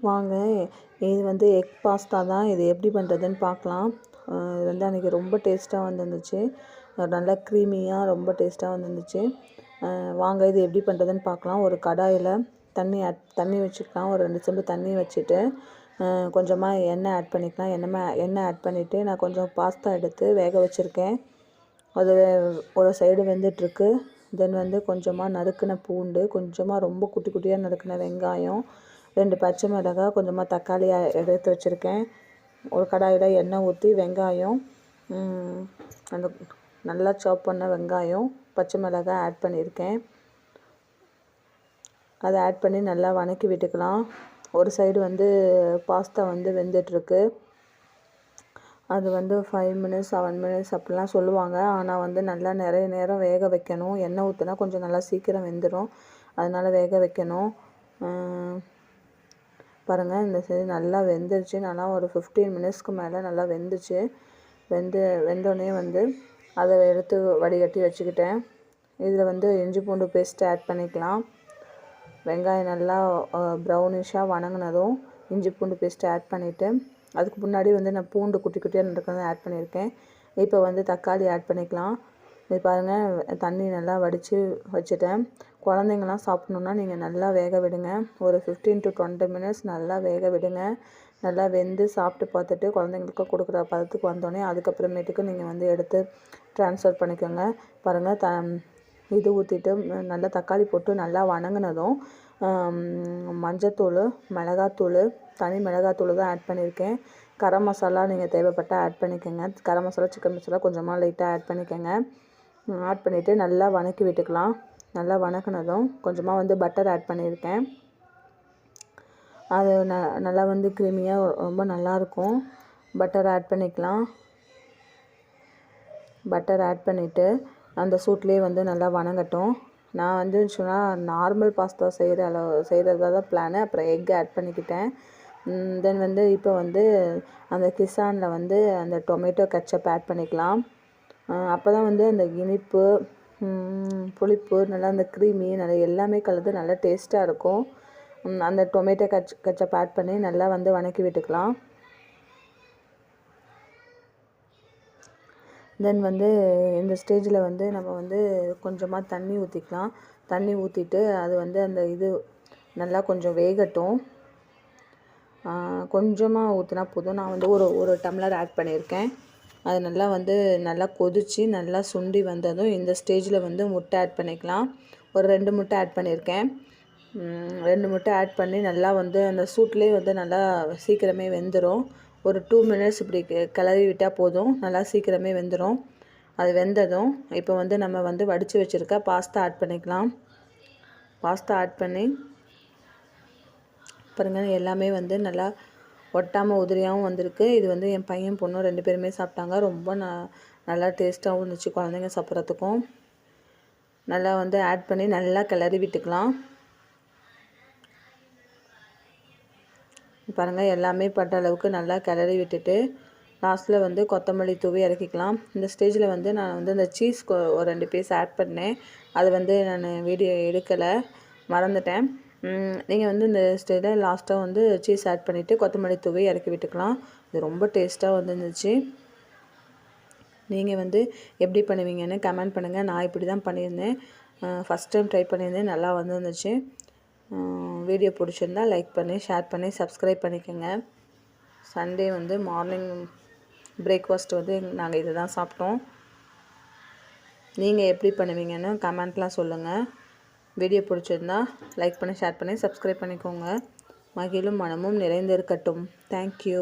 வாங்க, இது வந்து எக் பாஸ்தா தான். இது எப்படி பண்ணுறதுன்னு பார்க்கலாம். இது வந்து அன்றைக்கி ரொம்ப டேஸ்ட்டாக வந்துருந்துச்சு. நல்லா க்ரீமியாக ரொம்ப டேஸ்ட்டாக வந்துருந்துச்சு. வாங்க இது எப்படி பண்ணுறதுன்னு பார்க்கலாம். ஒரு கடாயில் தண்ணி வச்சுக்கலாம். ஒரு 2 செம்பு தண்ணி வச்சுட்டு கொஞ்சமாக எண்ணெய் ஆட் பண்ணிக்கலாம். எண்ணெய் ஆட் பண்ணிவிட்டு நான் கொஞ்சம் பாஸ்தா எடுத்து வேக வச்சுருக்கேன். அது ஒரு சைடு வெந்துட்டுருக்கு. தென் வந்து கொஞ்சமாக நறுக்கின பூண்டு, கொஞ்சமாக ரொம்ப குட்டி குட்டியாக நறுக்கின வெங்காயம், 2 பச்சை மிளகாய், கொஞ்சமாக தக்காளி எடுத்து வச்சுருக்கேன். ஒரு கடாயில் எண்ணெய் ஊற்றி வெங்காயம், அந்த நல்லா சாப் பண்ண வெங்காயம், பச்சை மிளகாய் ஆட் பண்ணியிருக்கேன். அதை ஆட் பண்ணி நல்லா வதக்கி விட்டுக்கலாம். ஒரு சைடு வந்து பாஸ்தா வந்து வெந்துட்டுருக்கு. அது வந்து 5 மினிட்ஸ் 7 மினிட்ஸ் அப்படிலாம் சொல்லுவாங்க. ஆனால் வந்து நல்லா நிறைய நேரம் வேக வைக்கணும். எண்ணெய் ஊற்றினா கொஞ்சம் நல்லா சீக்கிரம் வெந்துடும். அதனால் வேக வைக்கணும். பாருங்கள், இந்த சைடு நல்லா வெந்துருச்சு. நல்லா ஒரு 15 மினிட்ஸ்க்கு மேலே நல்லா வெந்துச்சு. வெந்தோடனே வந்து அதை எடுத்து வடிகட்டி வச்சுக்கிட்டேன். இதில் வந்து இஞ்சி பூண்டு பேஸ்ட்டு ஆட் பண்ணிக்கலாம். வெங்காயம் நல்லா ப்ரௌனிஷாக வதங்கினதும் இஞ்சி பூண்டு பேஸ்ட்டு ஆட் பண்ணிவிட்டு, அதுக்கு முன்னாடி வந்து நான் பூண்டு குட்டி குட்டியாக இருக்கிறத ஆட் பண்ணியிருக்கேன். இப்போ வந்து தக்காளி ஆட் பண்ணிக்கலாம். இது பாருங்கள், தண்ணி நல்லா வடித்து வச்சுட்டேன். குழந்தைங்களாம் சாப்பிட்ணுன்னா நீங்கள் நல்லா வேக விடுங்க. ஒரு 15 to 20 மினிட்ஸ் நல்லா வேக விடுங்க. நல்லா வெந்து சாப்பிட்டு பார்த்துட்டு குழந்தைங்களுக்கு கொடுக்குற பதத்துக்கு வந்தோடனே அதுக்கப்புறமேட்டுக்கு நீங்கள் வந்து எடுத்து ட்ரான்ஸ்ஃபர் பண்ணிக்கோங்க. பாருங்கள், இது ஊற்றிட்டு நல்லா தக்காளி போட்டு நல்லா வதங்கினதும் மஞ்சத்தூள், மிளகாத்தூள், தனி மிளகாத்தூள் தான் ஆட் பண்ணியிருக்கேன். கரம் மசாலா நீங்கள் தேவைப்பட்டால் ஆட் பண்ணிக்கோங்க. கரம் மசாலா, சிக்கன் மசாலா கொஞ்சமாக லைட்டாக ஆட் பண்ணிக்கோங்க. ஆட் பண்ணிவிட்டு நல்லா வதக்கி விட்டுக்கலாம். நல்லா வதக்கினதும் கொஞ்சமாக வந்து பட்டர் ஆட் பண்ணியிருக்கேன். அது நல்லா வந்து க்ரீமியாக ரொம்ப நல்லாயிருக்கும். பட்டர் ஆட் பண்ணிக்கலாம். பட்டர் ஆட் பண்ணிவிட்டு அந்த சூட்லேயே வந்து நல்லா வதங்கட்டும். நான் வந்து நார்மல் பாஸ்தா செய்கிறதா தான் பிளானு. அப்புறம் எக் ஆட் பண்ணிக்கிட்டேன். தென் வந்து இப்போ வந்து அந்த கிசானில் வந்து அந்த டொமேட்டோ கெச்சப் ஆட் பண்ணிக்கலாம். அப்போ தான் வந்து அந்த இனிப்பு, புளிப்பு, நல்லா அந்த க்ரீமி நல்லா எல்லாமே கலந்து நல்லா டேஸ்ட்டாக இருக்கும். அந்த டொமேட்டோ கெச்சப் ஆட் பண்ணி நல்லா வந்து வதக்கி விட்டுக்கலாம். தென் வந்து இந்த ஸ்டேஜில் வந்து நம்ம வந்து கொஞ்சமாக தண்ணி ஊற்றிக்கலாம். தண்ணி ஊற்றிட்டு அது வந்து அந்த இது நல்லா கொஞ்சம் வேகட்டும். கொஞ்சமாக ஊற்றினா போதும். நான் வந்து ஒரு டம்ளர் ஆட் பண்ணியிருக்கேன். அது நல்லா கொதித்து நல்லா சுண்டி வந்ததும் இந்த ஸ்டேஜில் வந்து முட்டை ஆட் பண்ணிக்கலாம். ஒரு 2 முட்டை ஆட் பண்ணியிருக்கேன். 2 முட்டை ஆட் பண்ணி நல்லா வந்து அந்த சூட்லேயே வந்து நல்லா சீக்கிரமே வெந்துடும். ஒரு 2 மினிட்ஸ் இப்படி கிளறி விட்டால் போதும். நல்லா சீக்கிரமே வெந்துடும். அது வெந்ததும் இப்போ வந்து நம்ம வந்து வடித்து வச்சுருக்க பாஸ்தா ஆட் பண்ணிக்கலாம். பாஸ்தா ஆட் பண்ணி பாருங்கள், எல்லாமே வந்து நல்லா ஒட்டாமல் உதிரியாகவும் வந்திருக்கு. இது வந்து என் பையன் பொண்ணும் 2 பேருமே சாப்பிட்டாங்க. ரொம்ப நல்லா டேஸ்ட்டாகவும் இருந்துச்சு குழந்தைங்க சாப்பிட்றதுக்கும். நல்லா வந்து ஆட் பண்ணி நல்லா கிளறி விட்டுக்கலாம். பாருங்கள், எல்லாமே பட்ட அளவுக்கு நல்லா கிளறி விட்டுட்டு லாஸ்ட்டில் வந்து கொத்தமல்லி தூவி இறக்கிக்கலாம். இந்த ஸ்டேஜில் வந்து நான் வந்து இந்த சீஸ் ஒரு 2 பீஸ் ஆட் பண்ணேன். அது வந்து நான் வீடியோ எடுக்கலை, மறந்துட்டேன். நீங்கள் வந்து இந்த ஸ்டேஜில் லாஸ்ட்டாக வந்து சீஸ் ஆட் பண்ணிவிட்டு கொத்தமல்லி தூவி இறக்கி விட்டுக்கலாம். இது ரொம்ப டேஸ்ட்டாக வந்துருந்துச்சு. நீங்கள் வந்து எப்படி பண்ணுவீங்கன்னு கமெண்ட் பண்ணுங்கள். நான் இப்படி தான் பண்ணியிருந்தேன். ஃபஸ்ட் டைம் ட்ரை பண்ணியிருந்தேன். நல்லா வந்துருந்துச்சு. வீடியோ பிடிச்சிருந்தா லைக் பண்ணி, ஷேர் பண்ணி, சப்ஸ்கிரைப் பண்ணிக்கோங்க. சண்டே வந்து மார்னிங் பிரேக்ஃபாஸ்ட் வந்து நாங்கள் இது தான் சாப்பிட்டோம். நீங்கள் எப்படி பண்ணுவீங்கன்னு கமெண்ட்லாம் சொல்லுங்கள். வீடியோ பிடிச்சிருந்தா லைக் பண்ணி, ஷேர் பண்ணி, சப்ஸ்கிரைப் பண்ணிக்கோங்க. மகிழும் மனமும் நிறைந்திருக்கட்டும். தேங்க்யூ.